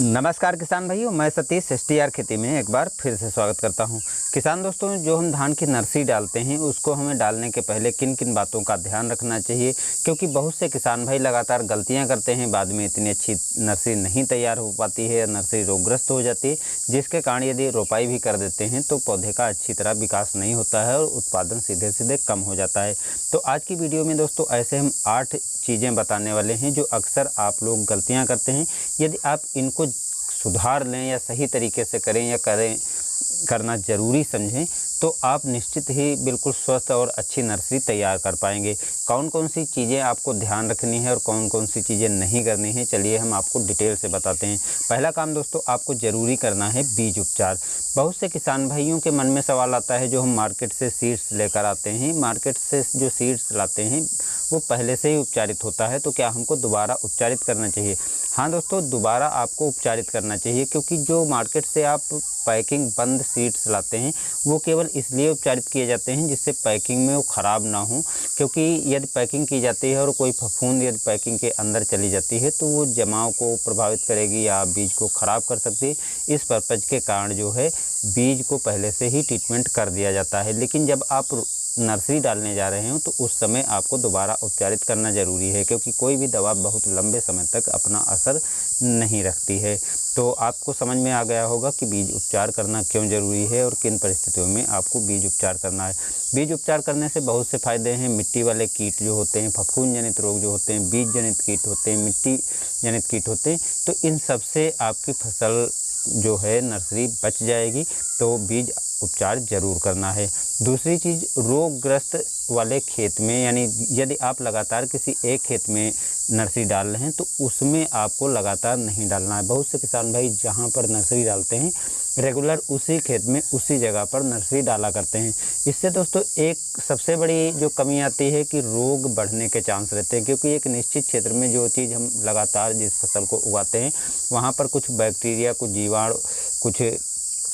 नमस्कार किसान भाइयों, मैं सतीश एसटीआर खेती में एक बार फिर से स्वागत करता हूं। किसान दोस्तों, जो हम धान की नर्सरी डालते हैं उसको हमें डालने के पहले किन किन बातों का ध्यान रखना चाहिए, क्योंकि बहुत से किसान भाई लगातार गलतियां करते हैं। बाद में इतनी अच्छी नर्सरी नहीं तैयार हो पाती है या नर्सरी रोगग्रस्त हो जाती है, जिसके कारण यदि रोपाई भी कर देते हैं तो पौधे का अच्छी तरह विकास नहीं होता है और उत्पादन सीधे सीधे कम हो जाता है। तो आज की वीडियो में दोस्तों ऐसे हम 8 चीज़ें बताने वाले हैं जो अक्सर आप लोग गलतियां करते हैं। यदि आप इनको सुधार लें या सही तरीके से करें या करना ज़रूरी समझें तो आप निश्चित ही बिल्कुल स्वस्थ और अच्छी नर्सरी तैयार कर पाएंगे। कौन कौन सी चीज़ें आपको ध्यान रखनी है और कौन कौन सी चीज़ें नहीं करनी है, चलिए हम आपको डिटेल से बताते हैं। पहला काम दोस्तों आपको ज़रूरी करना है बीज उपचार। बहुत से किसान भाइयों के मन में सवाल आता है, जो हम मार्केट से सीड्स लेकर आते हैं, मार्केट से जो सीड्स लाते हैं वो पहले से ही उपचारित होता है, तो क्या हमको दोबारा उपचारित करना चाहिए? हाँ दोस्तों, दोबारा आपको उपचारित करना चाहिए, क्योंकि जो मार्केट से आप पैकिंग बंद सीड्स लाते हैं वो केवल इसलिए उपचारित किए जाते हैं जिससे पैकिंग में वो ख़राब ना हो। क्योंकि यदि पैकिंग की जाती है और कोई फफूंद यदि पैकिंग के अंदर चली जाती है तो वो जमाव को प्रभावित करेगी या बीज को ख़राब कर सकती है। इस पर्पज़ के कारण जो है बीज को पहले से ही ट्रीटमेंट कर दिया जाता है। लेकिन जब आप नर्सरी डालने जा रहे हो तो उस समय आपको दोबारा उपचारित करना ज़रूरी है, क्योंकि कोई भी दवा बहुत लंबे समय तक अपना असर नहीं रखती है। तो आपको समझ में आ गया होगा कि बीज उपचार करना क्यों ज़रूरी है और किन परिस्थितियों में आपको बीज उपचार करना है। बीज उपचार करने से बहुत से फ़ायदे हैं। मिट्टी वाले कीट जो होते हैं, फफूंद जनित रोग जो होते हैं, बीज जनित कीट होते हैं, मिट्टी जनित कीट होते हैं, तो इन सब से आपकी फसल जो है नर्सरी बच जाएगी। तो बीज उपचार ज़रूर करना है। दूसरी चीज़, रोगग्रस्त वाले खेत में, यानी यदि आप लगातार किसी एक खेत में नर्सरी डाल रहे हैं तो उसमें आपको लगातार नहीं डालना है। बहुत से किसान भाई जहां पर नर्सरी डालते हैं रेगुलर उसी खेत में उसी जगह पर नर्सरी डाला करते हैं। इससे दोस्तों एक सबसे बड़ी जो कमी आती है कि रोग बढ़ने के चांस रहते हैं, क्योंकि एक निश्चित क्षेत्र में जो चीज़ हम लगातार जिस फसल को उगाते हैं वहाँ पर कुछ बैक्टीरिया, कुछ जीवाणु, कुछ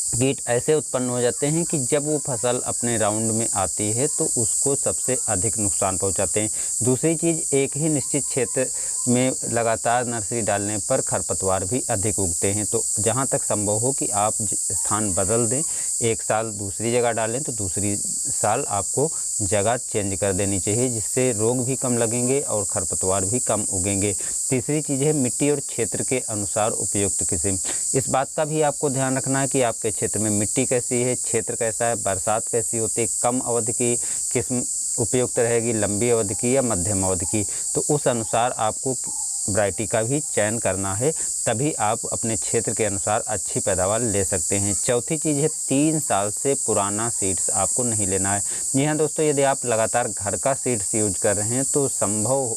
कीट ऐसे उत्पन्न हो जाते हैं कि जब वो फसल अपने राउंड में आती है तो उसको सबसे अधिक नुकसान पहुंचाते हैं। दूसरी चीज़, एक ही निश्चित क्षेत्र में लगातार नर्सरी डालने पर खरपतवार भी अधिक उगते हैं। तो जहां तक संभव हो कि आप स्थान बदल दें, एक साल दूसरी जगह डालें तो दूसरी साल आपको जगह चेंज कर देनी चाहिए, जिससे रोग भी कम लगेंगे और खरपतवार भी कम उगेंगे। तीसरी चीज़ है मिट्टी और क्षेत्र के अनुसार उपयुक्त किस्म। इस बात का भी आपको ध्यान रखना है कि आपके क्षेत्र में मिट्टी कैसी है, क्षेत्र कैसा है, बरसात कैसी होती है, कम अवधि की किस्म उपयुक्त रहेगी, लंबी अवधि की या मध्यम अवधि की। तो उस अनुसार आपको वैरायटी का भी चयन करना है, तभी आप अपने क्षेत्र के अनुसार अच्छी पैदावार ले सकते हैं। चौथी चीज़ है 3 साल से पुराना सीड्स आपको नहीं लेना है। जी हाँ दोस्तों, यदि आप लगातार घर का सीड्स यूज कर रहे हैं तो संभव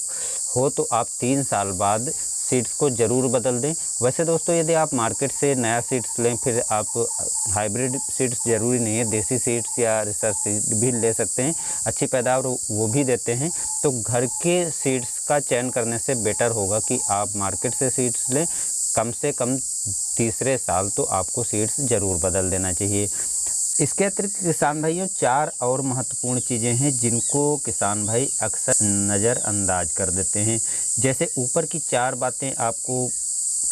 हो तो आप 3 साल बाद सीड्स को ज़रूर बदल दें। वैसे दोस्तों यदि आप मार्केट से नया सीड्स लें, फिर आप हाइब्रिड सीड्स ज़रूरी नहीं है, देसी सीड्स या रिसर्च सीड भी ले सकते हैं, अच्छी पैदावार वो भी देते हैं। तो घर के सीड्स का चयन करने से बेटर होगा कि आप मार्केट से सीड्स लें। कम से कम तीसरे साल तो आपको सीड्स ज़रूर बदल देना चाहिए। इसके अतिरिक्त किसान भाइयों 4 और महत्वपूर्ण चीज़ें हैं जिनको किसान भाई अक्सर नज़रअंदाज कर देते हैं। जैसे ऊपर की 4 बातें आपको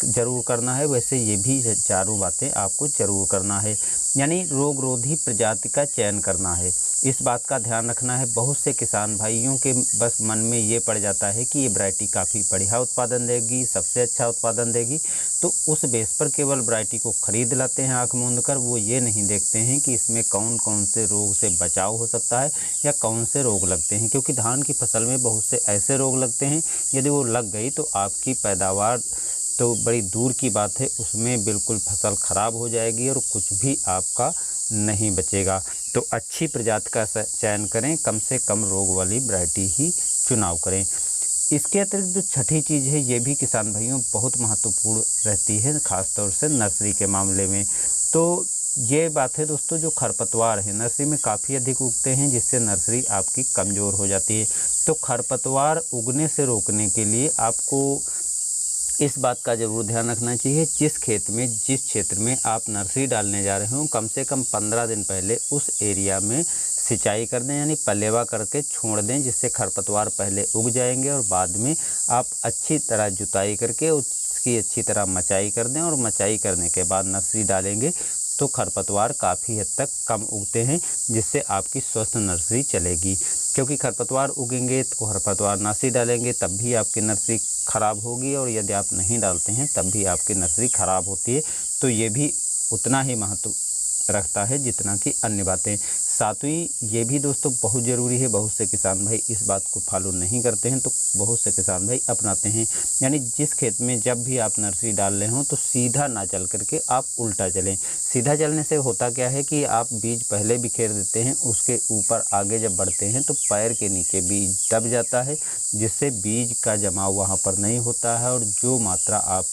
ज़रूर करना है, वैसे ये भी चारों बातें आपको ज़रूर करना है। यानी रोगरोधी प्रजाति का चयन करना है। इस बात का ध्यान रखना है। बहुत से किसान भाइयों के बस मन में ये पड़ जाता है कि ये वैरायटी काफ़ी बढ़िया उत्पादन देगी, सबसे अच्छा उत्पादन देगी, तो उस बेस पर केवल वैरायटी को ख़रीद लाते हैं आँख मूंद कर। वो ये नहीं देखते हैं कि इसमें कौन कौन से रोग से बचाव हो सकता है या कौन से रोग लगते हैं, क्योंकि धान की फसल में बहुत से ऐसे रोग लगते हैं, यदि वो लग गई तो आपकी पैदावार तो बड़ी दूर की बात है, उसमें बिल्कुल फसल ख़राब हो जाएगी और कुछ भी आपका नहीं बचेगा। तो अच्छी प्रजाति का चयन करें, कम से कम रोग वाली वैरायटी ही चुनाव करें। इसके अतिरिक्त जो छठी चीज़ है ये भी किसान भाइयों बहुत महत्वपूर्ण रहती है, ख़ासतौर से नर्सरी के मामले में। तो ये बात है दोस्तों, जो खरपतवार है नर्सरी में काफ़ी अधिक उगते हैं, जिससे नर्सरी आपकी कमज़ोर हो जाती है। तो खरपतवार उगने से रोकने के लिए आपको इस बात का ज़रूर ध्यान रखना चाहिए, जिस क्षेत्र में आप नर्सरी डालने जा रहे हो कम से कम 15 दिन पहले उस एरिया में सिंचाई कर दें, यानी पलेवा करके छोड़ दें, जिससे खरपतवार पहले उग जाएंगे और बाद में आप अच्छी तरह जुताई करके उसकी इसकी अच्छी तरह मचाई कर दें और मचाई करने के बाद नर्सरी डालेंगे तो खरपतवार काफ़ी हद तक कम उगते हैं, जिससे आपकी स्वस्थ नर्सरी चलेगी। क्योंकि खरपतवार उगेंगे तो खरपतवार नर्सरी डालेंगे तब भी आपकी नर्सरी ख़राब होगी, और यदि आप नहीं डालते हैं तब भी आपकी नर्सरी ख़राब होती है। तो ये भी उतना ही महत्व रखता है जितना कि अन्य बातें। सातवीं ये भी दोस्तों बहुत ज़रूरी है, बहुत से किसान भाई इस बात को फॉलो नहीं करते हैं, तो बहुत से किसान भाई अपनाते हैं। यानी जिस खेत में जब भी आप नर्सरी डाल रहे हों तो सीधा ना चल करके आप उल्टा चलें। सीधा चलने से होता क्या है कि आप बीज पहले बिखेर देते हैं, उसके ऊपर आगे जब बढ़ते हैं तो पैर के नीचे बीज दब जाता है, जिससे बीज का जमाव वहाँ पर नहीं होता है, और जो मात्रा आप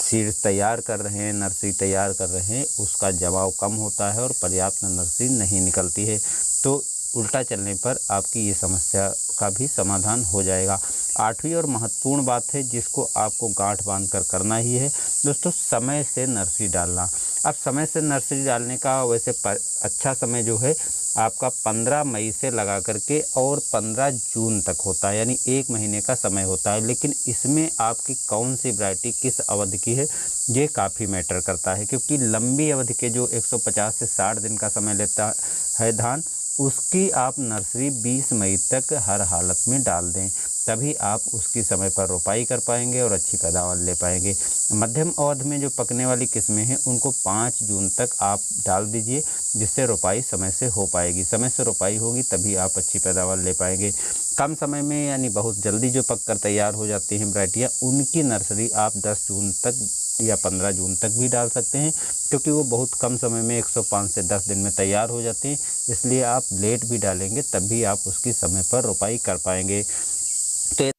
सीड्स तैयार कर रहे हैं, नर्सरी तैयार कर रहे हैं, उसका जमाव कम होता है और पर्याप्त नर्सरी नहीं निकलती है। तो उल्टा चलने पर आपकी ये समस्या का भी समाधान हो जाएगा। आठवीं और महत्वपूर्ण बात है जिसको आपको गांठ बांध कर करना ही है दोस्तों, समय से नर्सरी डालना। अब समय से नर्सरी डालने का वैसे अच्छा समय जो है आपका 15 मई से लगा करके और 15 जून तक होता है, यानी 1 महीने का समय होता है। लेकिन इसमें आपकी कौन सी वैरायटी किस अवधि की है ये काफ़ी मैटर करता है, क्योंकि लंबी अवधि के जो 150 से 60 दिन का समय लेता है धान, उसकी आप नर्सरी 20 मई तक हर हालत में डाल दें, तभी आप उसकी समय पर रोपाई कर पाएंगे और अच्छी पैदावार ले पाएंगे। मध्यम अवधि में जो पकने वाली किस्में हैं उनको 5 जून तक आप डाल दीजिए, जिससे रोपाई समय से हो पाएगी। समय से रोपाई होगी तभी आप अच्छी पैदावार ले पाएंगे। कम समय में यानी बहुत जल्दी जो पक कर तैयार हो जाती हैं वैरायटियाँ, उनकी नर्सरी आप 10 जून तक या 15 जून तक भी डाल सकते हैं, क्योंकि वो बहुत कम समय में 105 से 10 दिन में तैयार हो जाते हैं। इसलिए आप लेट भी डालेंगे तब भी आप उसकी समय पर रोपाई कर पाएंगे।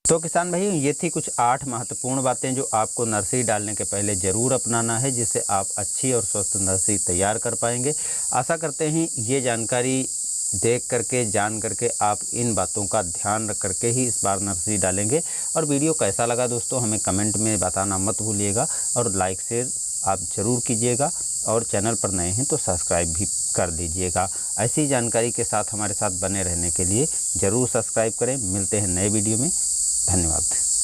तो किसान भाई ये थी कुछ 8 महत्वपूर्ण बातें जो आपको नर्सरी डालने के पहले ज़रूर अपनाना है, जिससे आप अच्छी और स्वस्थ नर्सरी तैयार कर पाएंगे। आशा करते हैं ये जानकारी देख करके जान करके आप इन बातों का ध्यान रख करके ही इस बार नर्सरी डालेंगे। और वीडियो कैसा लगा दोस्तों हमें कमेंट में बताना मत भूलिएगा, और लाइक शेयर आप ज़रूर कीजिएगा, और चैनल पर नए हैं तो सब्सक्राइब भी कर दीजिएगा। ऐसी जानकारी के साथ हमारे साथ बने रहने के लिए ज़रूर सब्सक्राइब करें। मिलते हैं नए वीडियो में। धन्यवाद।